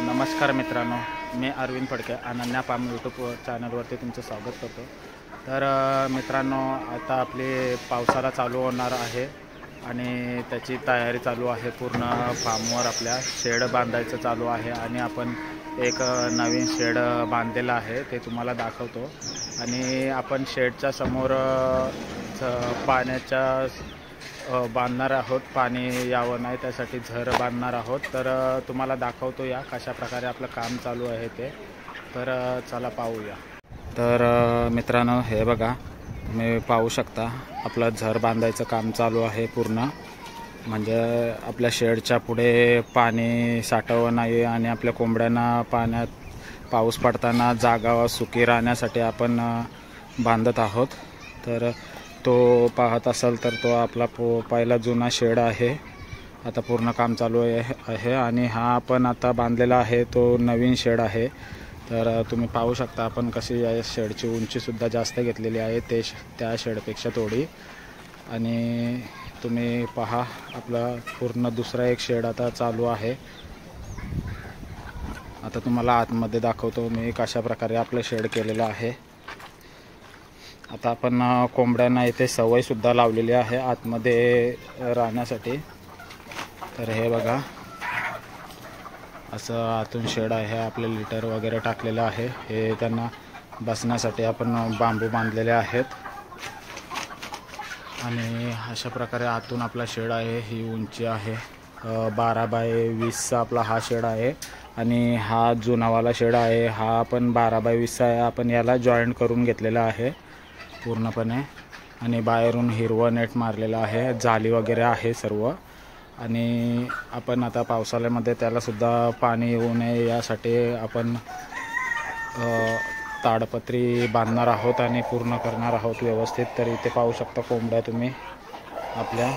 नमस्कार मित्रांनो, मी Arvind Phadke Ananya form YouTube चॅनलवरती तुमचं स्वागत करतो। तर मित्रांनो, आता आपली पावसाळा चालू होणार आहे आणि त्याची तयारी चालू आहे। पूर्ण फार्मवर आपल्या शेड बांधायचं चालू आहे आणि आपण एक नवीन शेड बांधलेला आहे, ते तुम्हाला दाखवतो। आणि आपण शेडच्या समोर पाण्याच्या बांधणार आहोत, पाणी यावं नाही त्यासाठी झर बांधणार आहोत। तर तुम्हाला दाखवतो या कशा प्रकारे आपलं काम चालू आहे ते। तर चला पाहूया। तर मित्रांनो, हे बघा, तुम्ही पाहू शकता आपलं झर बांधायचं काम चालू आहे पूर्ण। म्हणजे आपल्या शेडच्या पुढे पाणी साठवू नये आणि आपल्या कोंबड्यांना पाण्यात पाऊस पडताना जागा सुकी राहण्यासाठी आपण बांधत आहोत। तर तो पाहत असाल तर तो आपला पहिला जुना शेड आहे, आता पूर्ण काम चालू आहे आणि हा आपण आता बांधलेला आहे तो नवीन शेड आहे। तर तुम्ही पाहू शकता आपण कशी या शेडची उंचीसुद्धा जास्त घेतलेली आहे त्या शेडपेक्षा थोडी। आणि तुम्ही पहा आपला पूर्ण दुसरा एक शेड आता चालू आहे। आता तुम्हाला आतमध्ये दाखवतो मी कशा प्रकारे आपलं शेड केलेलं आहे। आता आपण कोंबड्यांना इथे सवयसुद्धा लावलेली आहे आतमध्ये राहण्यासाठी। तर हे बघा, असं आतून शेड आहे, आपले लिटर वगैरे टाकलेलं आहे। हे त्यांना बसण्यासाठी आपण बांबू बांधलेले आहेत आणि अशा प्रकारे आतून आपला शेड आहे। ही उंची आहे 12 बाय 20चा आपला हा शेड आहे आणि हा जुनावाला शेड आहे, हा आपण 12 बाय 20चा आहे। आपण याला जॉईंट करून घेतलेला आहे पूर्णपणे आणि बाहेरून हिरवं नेट मारलेलं आहे, जाली वगैरे आहे सर्व। आणि आपण आता पावसाळ्यामध्ये त्यालासुद्धा पाणी येऊ नये यासाठी आपण ताडपत्री बांधणार आहोत आणि पूर्ण करणार आहोत व्यवस्थित। तर इथे पाहू शकता कोंबड्या तुम्ही आपल्या।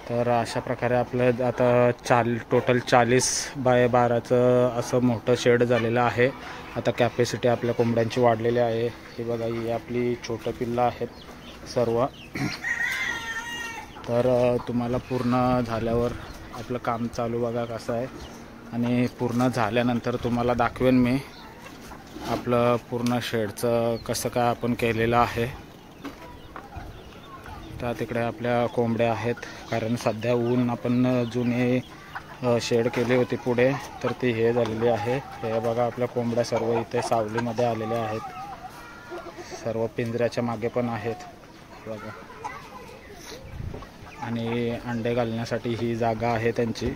तर अशा प्रकारे आपलं आता टोटल 40 बाय 12चं असं मोठं शेड झालेलं आहे। आता कॅपॅसिटी आपल्या कोंबड्यांची वाढलेली आहे। हे बघा, ही आपली छोटं पिल्लं आहेत सर्व। तर तुम्हाला पूर्ण झाल्यावर आपलं काम चालू बघा कसं आहे आणि पूर्ण झाल्यानंतर तुम्हाला दाखवेन मी आपलं पूर्ण शेडचं कसं काय आपण केलेलं आहे। तर तिकडे आपल्या कोंबड्या आहेत, कारण सध्या ऊन आपण जुने शेड केली होती पुढे, तर ती हे झालेली आहे। हे बघा, आपल्या कोंबड्या सर्व इथे सावलीमध्ये आलेल्या आहेत, सर्व पिंजऱ्याच्या मागे पण आहेत बघा। आणि अंडे घालण्यासाठी ही जागा आहे त्यांची।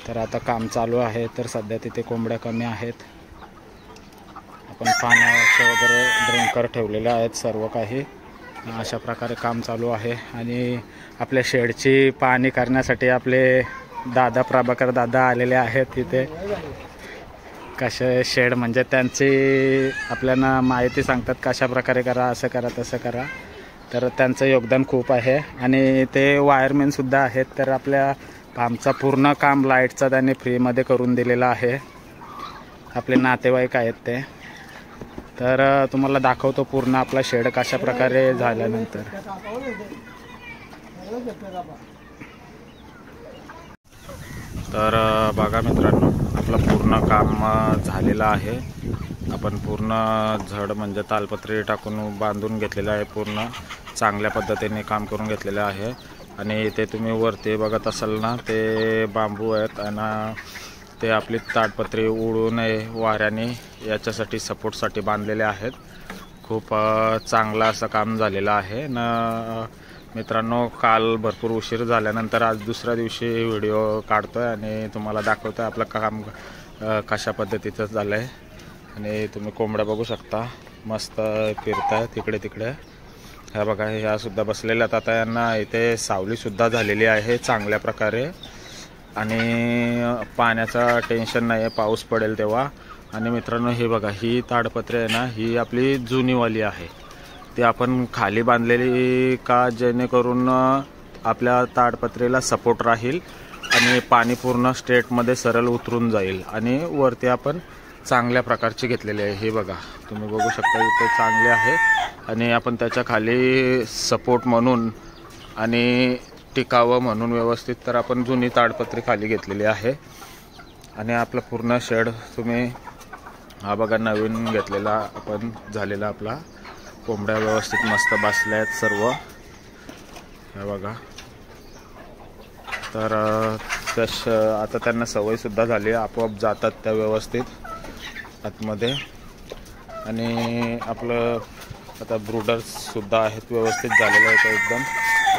तर आता काम चालू आहे, तर सध्या तिथे कोंबड्या कमी आहेत। आपण पाण्याचे वगैरे ड्रिंकर ठेवलेले आहेत सर्व काही। अशा प्रकारे काम चालू आहे आणि आपल्या शेडची पाहणी करण्यासाठी आपले प्रभाकर दादा आलेले आहेत तिथे। कसे शेड म्हणजे त्यांची आपल्याला माहिती सांगतात, कशा प्रकारे करा, असं करा तसं करा। तर त्यांचं योगदान खूप आहे आणि ते वायरमॅनसुद्धा आहेत। तर आपल्या फार्मचा पूर्ण काम लाईटचा त्यांनी फ्रीमध्ये करून दिलेलं आहे, आपले नातेवाईक आहेत ते। तर तुम्हाला दाखवतो पूर्ण आपला शेड कशा प्रकारे झाल्यानंतर। तर बघा मित्रांनो, आपलं पूर्ण काम झालेलं आहे। आपण पूर्ण झड म्हणजे तालपत्री टाकून बांधून घेतलेलं आहे, पूर्ण चांगल्या पद्धतीने काम करून घेतलेलं आहे। आणि इथे तुम्ही वरती बघत असाल ना, ते बांबू आहेत आणि ते आपली ताडपत्री उडू नये वाऱ्याने याच्यासाठी सपोर्टसाठी बांधलेले आहेत। खूप चांगलं असं काम झालेलं आहे ना मित्रांनो। काल भरपूर उशीर झाल्यानंतर आज दुसऱ्या दिवशी व्हिडिओ काढतोय आणि तुम्हाला दाखवतोय आपलं काम कशा पद्धतीचं झालं आहे। आणि तुम्ही कोंबड्या बघू शकता, मस्त फिरताय इकडे तिकडे। ह्या बघा, ह्यासुद्धा बसलेल्या आहेत। आता यांना इथे सावलीसुद्धा झालेली आहे चांगल्या प्रकारे आणि पाण्याचा टेन्शन नाही आहे, पाऊस पडेल तेव्हा। आणि मित्रांनो, हे बघा, ही ताडपत्री आहे ना, ही आपली जुनीवाली आहे। ती आपण खाली बांधलेली का जेणेकरून आपल्या ताडपत्रीला सपोर्ट राहील आणि पाणी पूर्ण स्ट्रेटमध्ये सरळ उतरून जाईल। आणि वरती आपण चांगल्या प्रकारची घेतलेली आहे। हे बघा, तुम्ही बघू शकता इथे चांगले आहे आणि आपण त्याच्या खाली सपोर्ट म्हणून आणि टिकावं म्हणून व्यवस्थित तर आपण जुनी ताडपत्री खाली घेतलेली आहे। आणि आपला पूर्ण शेड तुम्ही हा बघा नवीन घेतलेला आपण झालेला आपला कोंबड्या व्यवस्थित मस्त बसल्या आहेत सर्व, हे बघा. तर आता त्यांना सवयसुद्धा झाली आहे, आपोआप जातात त्या व्यवस्थित आतमध्ये. आणि आपलं आता ब्रूडर्ससुद्धा आहेत, व्यवस्थित झालेलं आहे एकदम.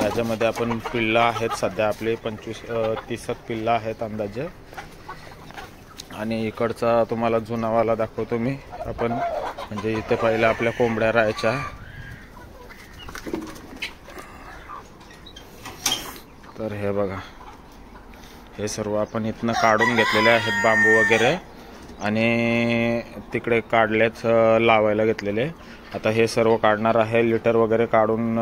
याच्यामध्ये आपण पिल्लं आहेत सध्या आपले 25-30 पिल्लं आहेत अंदाजे. आणि इकडचा तुम्हाला जुनावाला दाखवतो मी आपण, म्हणजे इथे पहिल्या आपल्या कोंबड्या राहायच्या. तर हे बघा, हे सर्व आपण इथनं काढून घेतलेले आहेत बांबू वगैरे, आणि तिकडे काढलेच लावायला घेतलेले. आता हे सर्व काढणार आहे, लिटर वगैरे काढून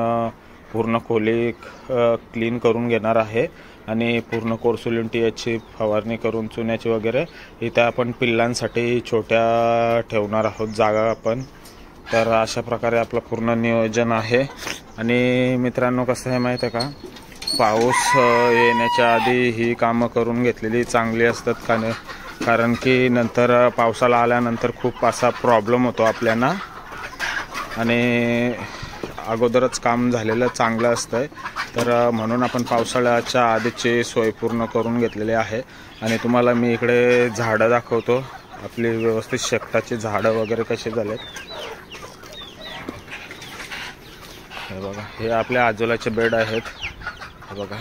पूर्ण खोली क्लीन करून घेणार आहे. आणि पूर्ण कोर्सुलिन टीएचची फवारणी करून चुन्याची वगैरे इथे आपण पिल्लांसाठी छोट्या ठेवणार आहोत जागा आपण. तर अशा प्रकारे आपलं पूर्ण नियोजन आहे. आणि मित्रांनो कसं आहे माहीत आहे का, पाऊस येण्याच्या आधी ही कामं करून घेतलेली चांगली असतात कारण की नंतर पावसाला आल्यानंतर खूप असा प्रॉब्लेम होतो आपल्याला. आणि अगोदरच काम झालेलं चांगलं असतं, तर म्हणून आपण पावसाळ्याच्या आधीची सोय पूर्ण करून घेतलेली आहे. आणि तुम्हाला मी इकडे झाडं दाखवतो, आपली व्यवस्थित शेकटाची झाडं वगैरे कसे झालेत. हे बघा, हे आपल्या आजोलाचे बेड आहेत. हे बघा,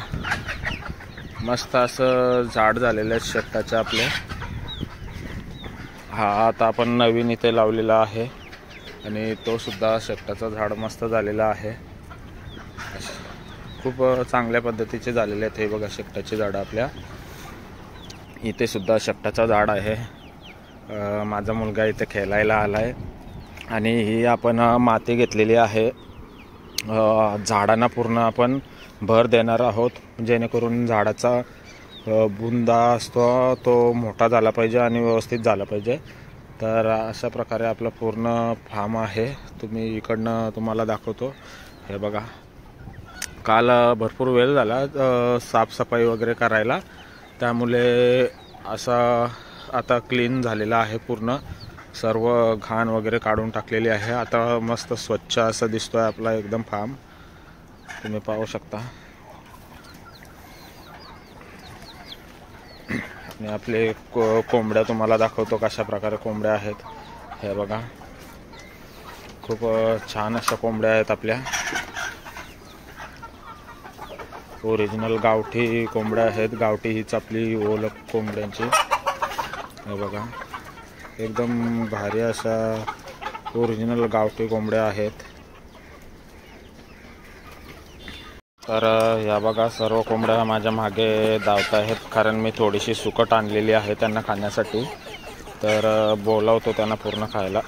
मस्त असं झाड झालेलं आहे शेकटाचे आपले. हा आता आपण नवीन इथे लावलेला आहे, आणि तो सुद्धा शेकटाचा झाड मस्त झालेला आहे. खूप चांगल्या पद्धतीचे झालेले आहेत. हे बघा शेकटाची झाडं आपल्या इथे सुद्धा शेकटाचं झाड आहे. माझा मुलगा इथे खेळायला आला आहे. आणि ही आपण माती घेतलेली आहे, झाडांना पूर्ण आपण भर देणार आहोत, जेणेकरून झाडाचा बुंदा असतो तो मोठा झाला पाहिजे आणि व्यवस्थित झाला पाहिजे. तर अशा प्रकारे आपलं पूर्ण फार्म आहे. तुम्ही इकडनं तुम्हाला दाखवतो. हे बघा, काल भरपूर वेळ झाला साफसफाई वगैरे करायला, त्यामुळे असा आता क्लीन झालेला आहे पूर्ण. सर्व घाण वगैरे काढून टाकलेली आहे. आता मस्त स्वच्छ असं दिसतोय आपला एकदम फार्म, तुम्ही पाहू शकता. आणि आपले कोंबड्या तुम्हाला दाखवतो कशा प्रकारे कोंबड्या आहेत. हे बघा, खूप छान अशा कोंबड्या आहेत आपल्या. ओरिजिनल गावठी कोंबड्या आहेत. गावठी हीच आपली ओळख कोंबड्यांची. हे बघा, एकदम भारी अशा ओरिजिनल गावठी कोंबड्या आहेत. तर या बघा, सर्व कोंबड्या माझ्या मागे धावत आहेत, कारण मी थोडीशी सुकट आणलेली आहे त्यांना खाण्यासाठी. तर बोलावतो त्यांना पूर्ण खायला.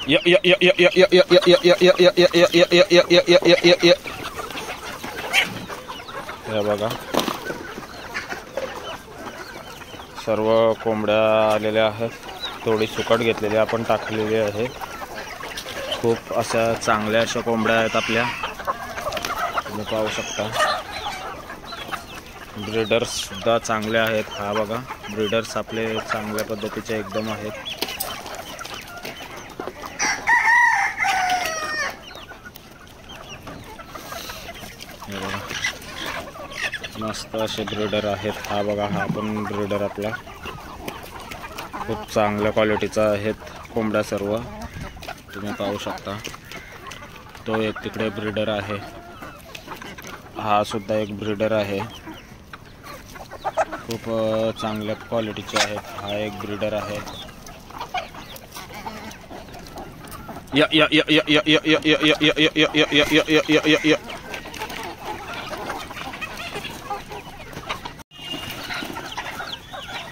हे बघा, सर्व कोंबड्या आलेल्या आहेत. थोडी सुकट घेतलेली आपण टाकलेली आहे. खूप अशा चांगल्या अशा कोंबड्या आहेत आपल्या, तुम्ही पाहू शकता. ब्रीडर्स सुद्धा चांगले आहेत. हा बघा, ब्रीडर्स आपले चांगल्या पद्धतीचे एकदम आहेत. हे बघा, मस्त असे ब्रीडर आहेत. हा बघा, हा पण ब्रीडर आपला खूप चांगल्या क्वालिटीचा आहेत कोंबड्या सर्व, तुम्ही पाहू शकता. तो एक तिकडे ब्रीडर आहे, हा सुद्धा एक ब्रीडर आहे. खूप चांगल्या क्वालिटीचे आहेत. हा एक ब्रीडर आहे. या या या या या या या या या या या या या या या या.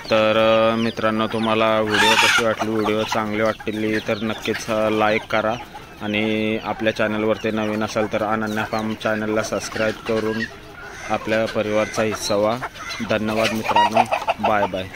तर मित्रांनो, तुम्हाला व्हिडिओ कशी वाटली, व्हिडिओ चांगले वाटली तर नक्कीच लाईक करा. आणि आपल्या चॅनलवरती नवीन असाल तर अनन्या फार्म चॅनलला सबस्क्राईब करून आपल्या परिवाराचा हिस्सा व्हा. धन्यवाद मित्रांनो, बाय बाय.